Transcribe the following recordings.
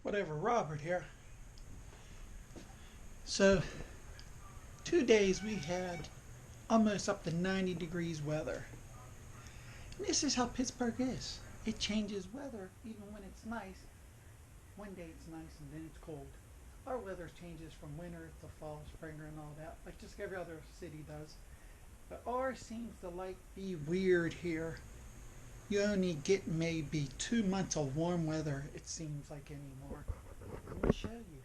Whatever, Robert here. So 2 days we had almost up to 90 degrees weather. And this is how Pittsburgh is. It changes weather even when it's nice. One day it's nice and then it's cold. Our weather changes from winter to fall, spring, and all that, like just every other city does. But ours seems to be weird here. You only get maybe 2 months of warm weather, it seems like, anymore. Let me show you.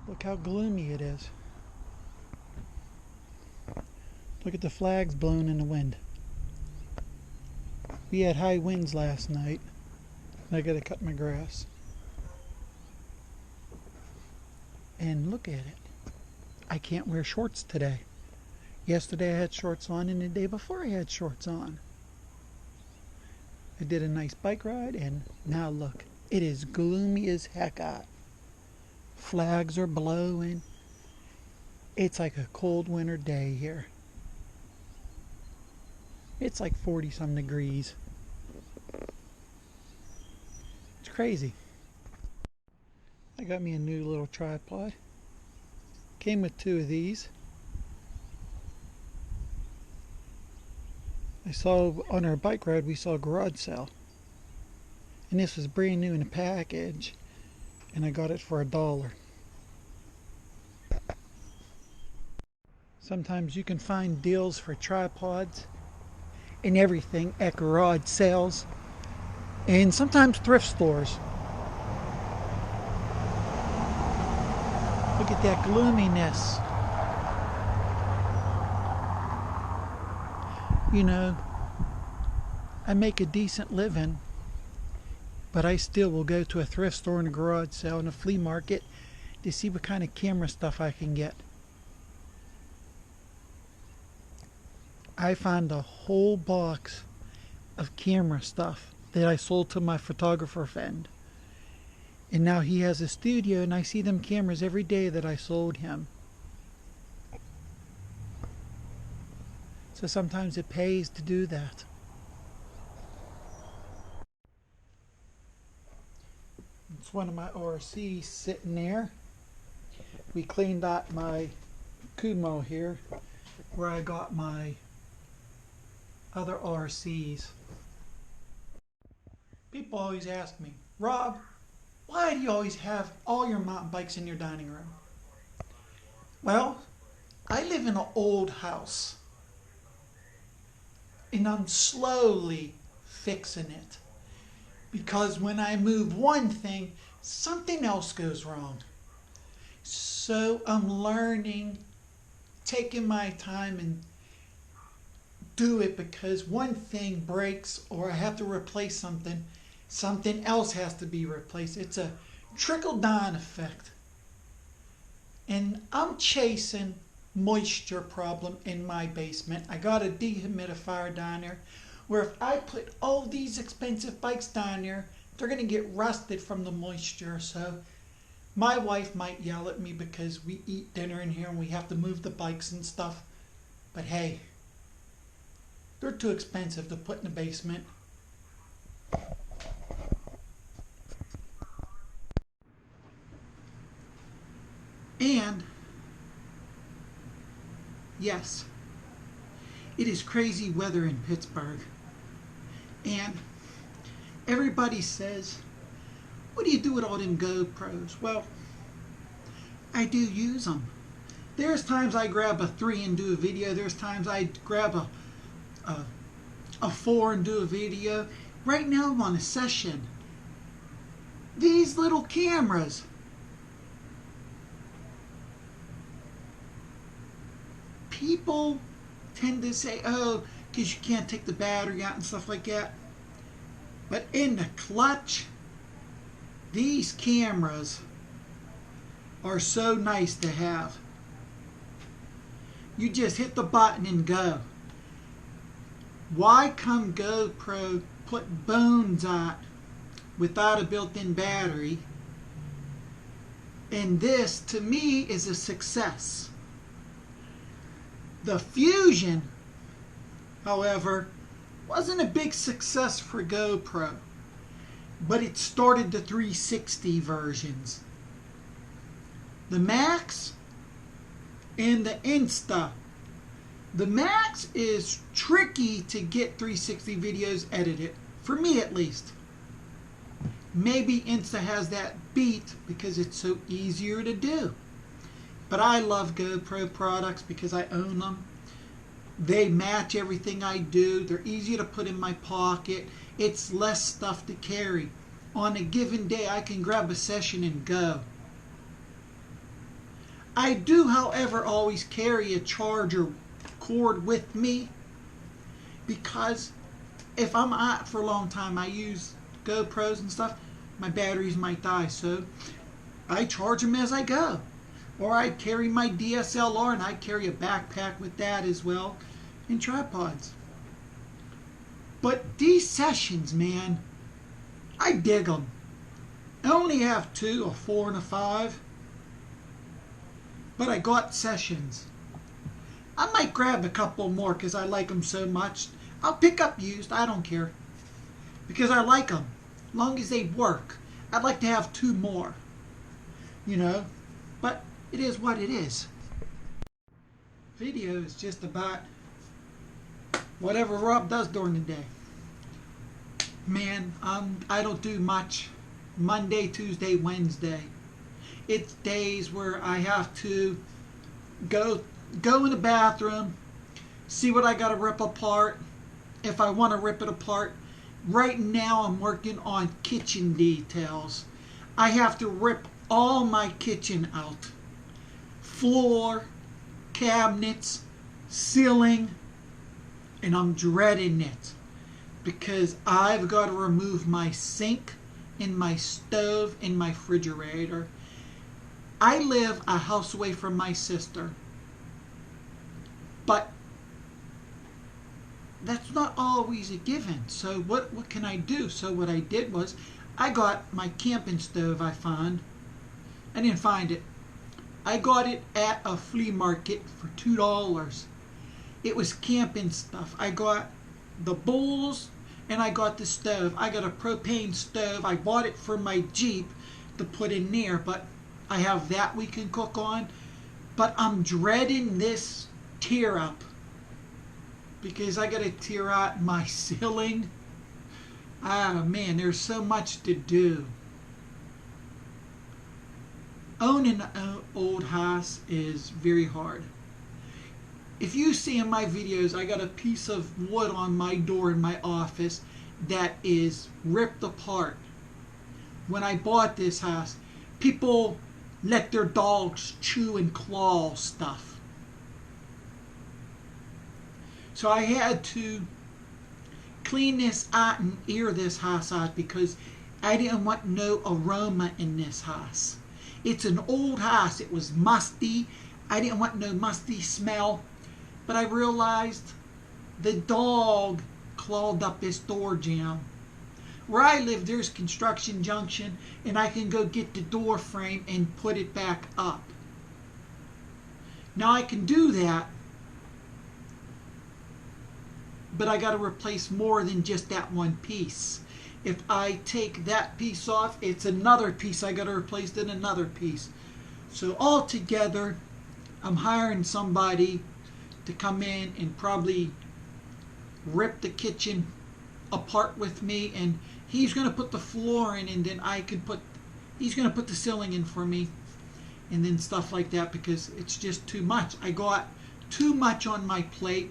Look how gloomy it is. Look at the flags blowing in the wind. We had high winds last night. I gotta cut my grass. And look at it. I can't wear shorts today. Yesterday I had shorts on, and the day before I had shorts on. I did a nice bike ride, and now look, it is gloomy as heck out. Flags are blowing. It's like a cold winter day here. It's like 40 some degrees. It's crazy. I got me a new little tripod. Came with 2 of these. I saw on our bike ride, we saw a garage sale. And this was brand new in a package. And I got it for $1. Sometimes you can find deals for tripods and everything at garage sales. And sometimes thrift stores. Look at that gloominess. You know, I make a decent living, but I still will go to a thrift store and a garage sale and a flea market to see what kind of camera stuff I can get. I found a whole box of camera stuff that I sold to my photographer friend. And now he has a studio, and I see them cameras every day that I sold him. So sometimes it pays to do that. It's one of my RCs sitting there. We cleaned out my Kumo here, where I got my other RCs. People always ask me, Rob, why do you always have all your mountain bikes in your dining room? Well, I live in an old house, and I'm slowly fixing it. Because when I move one thing, something else goes wrong. So I'm learning, taking my time and do it, because one thing breaks or I have to replace something, something else has to be replaced. It's a trickle-down effect. And I'm chasing moisture problem in my basement. I got a dehumidifier down there where if I put all these expensive bikes down there, they're going to get rusted from the moisture. So my wife might yell at me because we eat dinner in here and we have to move the bikes and stuff. But hey, they're too expensive to put in the basement. And yes, it is crazy weather in Pittsburgh. And everybody says, what do you do with all them GoPros? Well, I do use them. There's times I grab a 3 and do a video. There's times I grab a 4 and do a video. Right now I'm on a session. These little cameras, people tend to say, oh, because you can't take the battery out and stuff like that. But in the clutch, these cameras are so nice to have. You just hit the button and go. Why come GoPro put bones out without a built-in battery? And this, to me, is a success. The Fusion, however, wasn't a big success for GoPro. but it started the 360 versions. The Max and the Insta. The Max is tricky to get 360 videos edited, for me at least. Maybe Insta has that beat because it's so easier to do. But I love GoPro products because I own them. They match everything I do. They're easy to put in my pocket. It's less stuff to carry. On a given day, I can grab a session and go. I do, however, always carry a charger cord with me because if I'm out for a long time, I use GoPros and stuff, my batteries might die. So I charge them as I go. Or I carry my DSLR and I carry a backpack with that as well, and tripods. But these sessions, man, I dig them. I only have 2, a 4 and a 5. But I got sessions. I might grab a couple more because I like them so much. I'll pick up used, I don't care. Because I like them, as long as they work. I'd like to have 2 more, you know. But it is what it is. Video is just about whatever Rob does during the day. Man, I don't do much Monday, Tuesday, Wednesday. It's days where I have to go in the bathroom, see what I got to rip apart, if I want to rip it apart. Right now I'm working on kitchen details. I have to rip all my kitchen out. Floor, cabinets, ceiling, and I'm dreading it because I've got to remove my sink and my stove and my refrigerator. I live a house away from my sister, but that's not always a given. So what can I do? So what I did was I got my camping stove I found. I didn't find it. I got it at a flea market for $2. It was camping stuff. I got the bowls and I got the stove. I got a propane stove. I bought it for my Jeep to put in there, but I have that we can cook on. But I'm dreading this tear up because I got to tear out my ceiling. Ah, man, there's so much to do. Owning an old house is very hard. If you see in my videos, I got a piece of wood on my door in my office that is ripped apart. When I bought this house, people let their dogs chew and claw stuff. So I had to clean this out and air this house out because I didn't want no aroma in this house. It's an old house. It was musty. I didn't want no musty smell. But I realized the dog clawed up this door jamb. Where I live, there's construction junction, and I can go get the door frame and put it back up. Now I can do that, but I got to replace more than just that one piece. If I take that piece off, it's another piece I got to replace, then another piece. So altogether, I'm hiring somebody to come in and probably rip the kitchen apart with me, and he's going to put the floor in, and then he's going to put the ceiling in for me, and then stuff like that, because it's just too much. I got too much on my plate,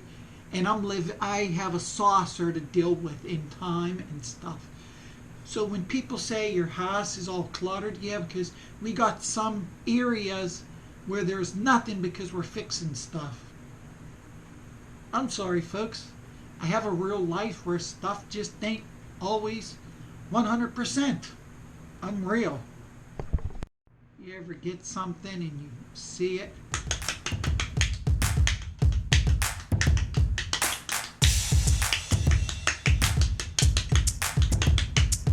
and I have a saucer to deal with in time and stuff. So when people say your house is all cluttered, yeah, because we got some areas where there's nothing because we're fixing stuff. I'm sorry, folks. I have a real life where stuff just ain't always 100%. I'm real. You ever get something and you see it?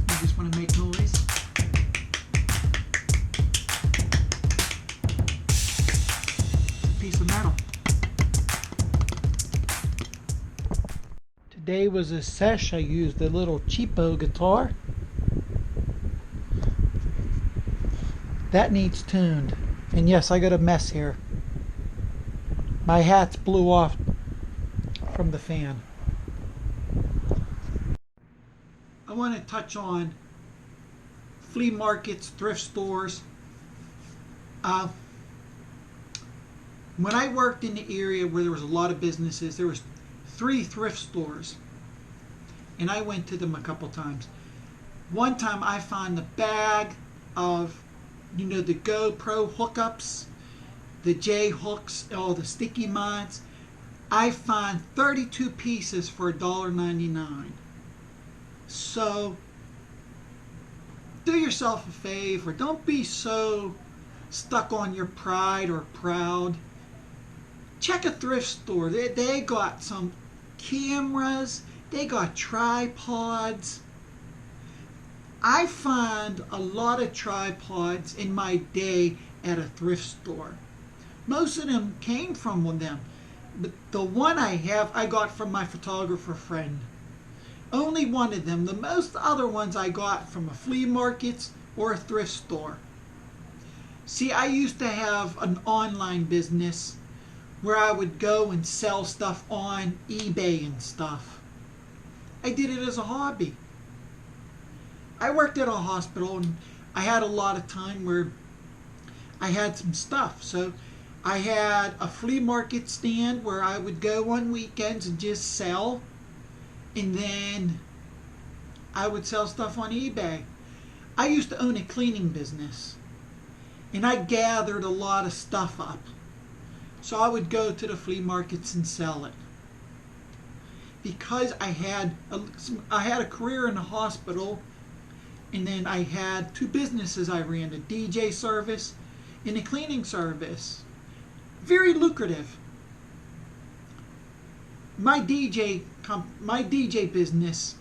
You just want to make noise? It's a piece of metal. Today was a sesh. I used a little cheapo guitar. That needs tuned. And yes, I got a mess here. My hats blew off from the fan. I want to touch on flea markets, thrift stores. When I worked in the area where there was a lot of businesses, there was 3 thrift stores. And I went to them a couple times. One time I found a bag of, the GoPro hookups, the J hooks, all the sticky mods. I found 32 pieces for $1.99. So do yourself a favor. Don't be so stuck on your pride or proud. Check a thrift store. They got some cameras. They got tripods. I found a lot of tripods in my day at a thrift store. Most of them came from them. But the one I have, I got from my photographer friend. Only one of them. The most other ones I got from a flea market or a thrift store. See, I used to have an online business where I would go and sell stuff on eBay and stuff. I did it as a hobby. I worked at a hospital and I had a lot of time where I had some stuff. So I had a flea market stand where I would go on weekends and just sell. And then I would sell stuff on eBay. I used to own a cleaning business. And I gathered a lot of stuff up. So I would go to the flea markets and sell it. Because I had a career in the hospital, and then I had 2 businesses I ran, a DJ service and a cleaning service. Very lucrative. My DJ business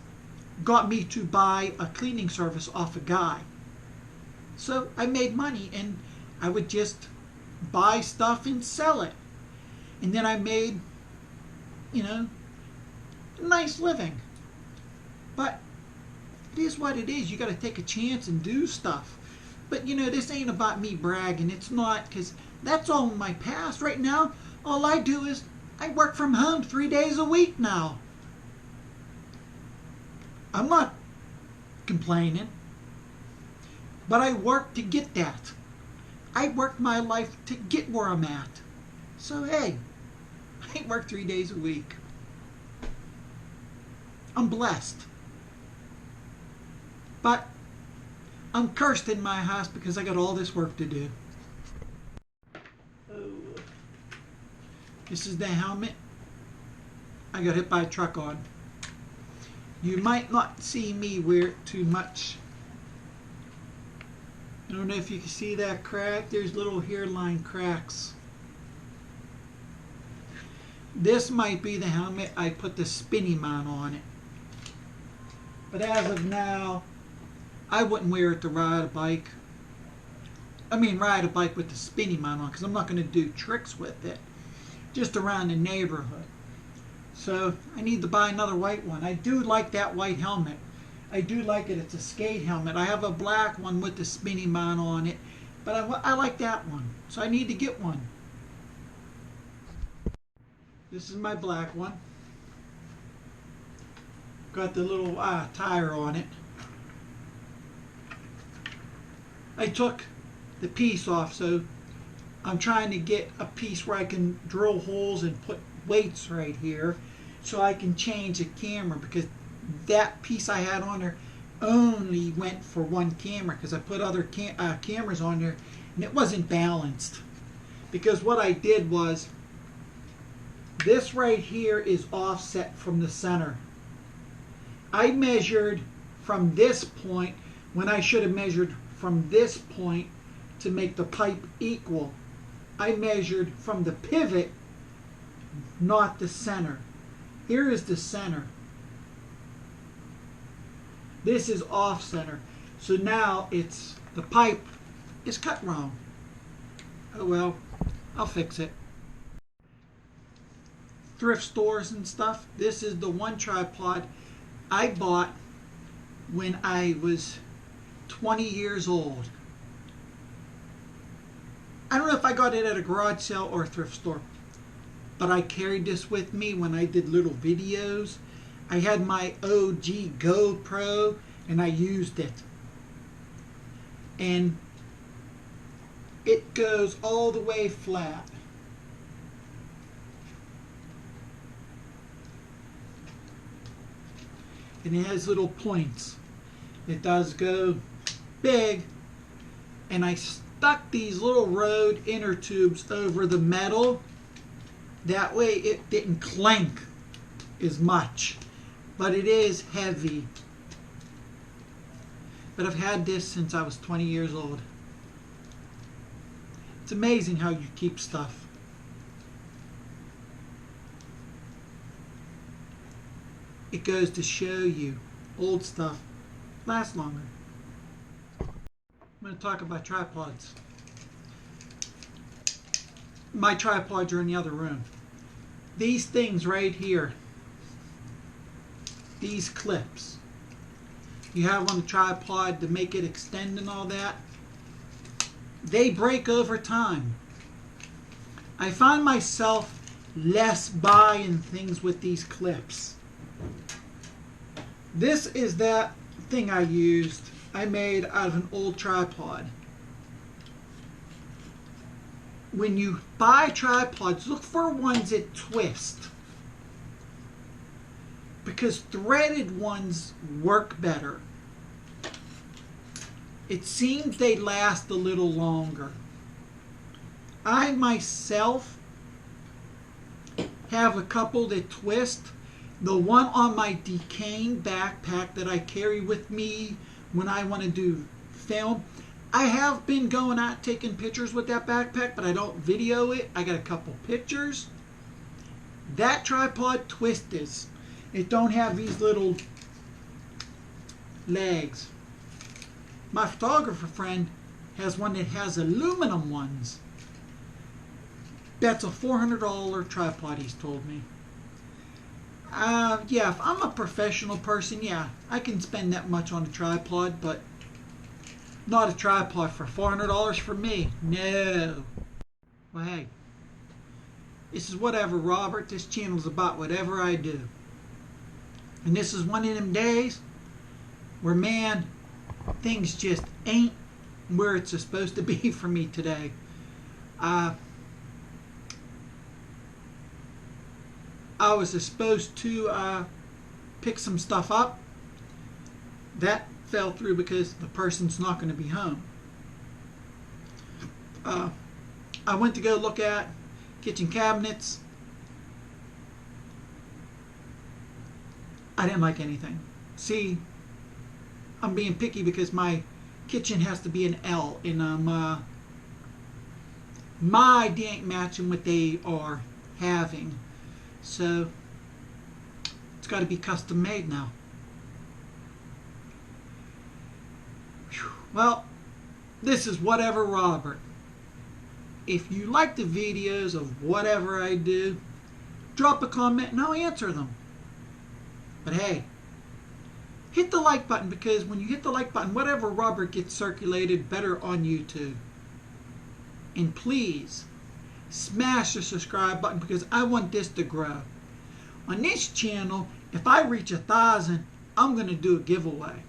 got me to buy a cleaning service off a guy. So I made money, and I would just buy stuff and sell it. And then I made, a nice living. But it is what it is. You got to take a chance and do stuff. But this ain't about me bragging. It's not, because that's all in my past. Right now, all I do is I work from home 3 days a week now. I'm not complaining. But I work to get that. I worked my life to get where I'm at. So hey, I work 3 days a week. I'm blessed. But I'm cursed in my house because I got all this work to do. Oh. This is the helmet I got hit by a truck on. You might not see me wear it too much. I don't know if you can see that crack. There's little hairline cracks. This might be the helmet I put the spinny mount on it. But as of now, I wouldn't wear it to ride a bike. Ride a bike with the spinny mount on, because I'm not going to do tricks with it. Just around the neighborhood. So I need to buy another white one. I do like that white helmet. I do like it. It's a skate helmet. I have a black one with the spinny mount on it. But I like that one. So I need to get one. This is my black one. Got the little tire on it. I took the piece off, so I'm trying to get a piece where I can drill holes and put weights right here so I can change the camera, because that piece I had on there only went for one camera, because I put other cameras on there and it wasn't balanced. Because what I did was, this right here is offset from the center. I measured from this point when I should have measured from this point to make the pipe equal. I measured from the pivot, not the center. Here is the center. This is off center. So now the pipe is cut wrong. Oh well, I'll fix it. Thrift stores and stuff. This is the one tripod I bought when I was 20 years old. I don't know if I got it at a garage sale or a thrift store, but I carried this with me when I did little videos. I had my OG GoPro and I used it. And it goes all the way flat. And it has little points. It does go big. And I stuck these little Rode inner tubes over the metal. That way it didn't clank as much. But it is heavy. But I've had this since I was 20 years old. It's amazing how you keep stuff. It goes to show you old stuff lasts longer. I'm going to talk about tripods. My tripods are in the other room. These things right here, these clips, you have on the tripod to make it extend and all that, they break over time. I find myself less buying things with these clips. This is that thing I used. I made out of an old tripod. When you buy tripods, look for ones that twist, because threaded ones work better. It seems they last a little longer. I myself have a couple that twist. The one on my decaying backpack that I carry with me when I want to do film, I have been going out taking pictures with that backpack, but I don't video it. I got a couple pictures. That tripod twists. It don't have these little legs. My photographer friend has one that has aluminum ones. That's a $400 tripod, he's told me. Yeah, if I'm a professional person, yeah, I can spend that much on a tripod, but not a tripod for $400 for me. No. Well, hey, this is whatever, Robert. This channel's about whatever I do. And this is one of them days where, man, things just ain't where it's supposed to be for me today. I was supposed to pick some stuff up. That fell through because the person's not going to be home. I went to go look at kitchen cabinets. I didn't like anything. See, I'm being picky because my kitchen has to be an L, and my idea ain't matching what they are having. So it's got to be custom made now. Whew. Well, this is Whatever Robert. If you like the videos of whatever I do, drop a comment and I'll answer them. But hey, hit the like button, because when you hit the like button, Whatever Robert gets circulated better on YouTube. And please, smash the subscribe button, because I want this to grow. On this channel, if I reach 1,000, I'm going to do a giveaway.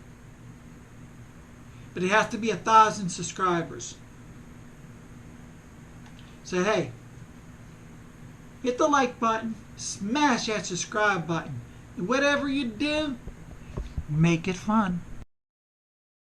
But it has to be 1,000 subscribers. So hey, hit the like button, smash that subscribe button, and whatever you do, make it fun.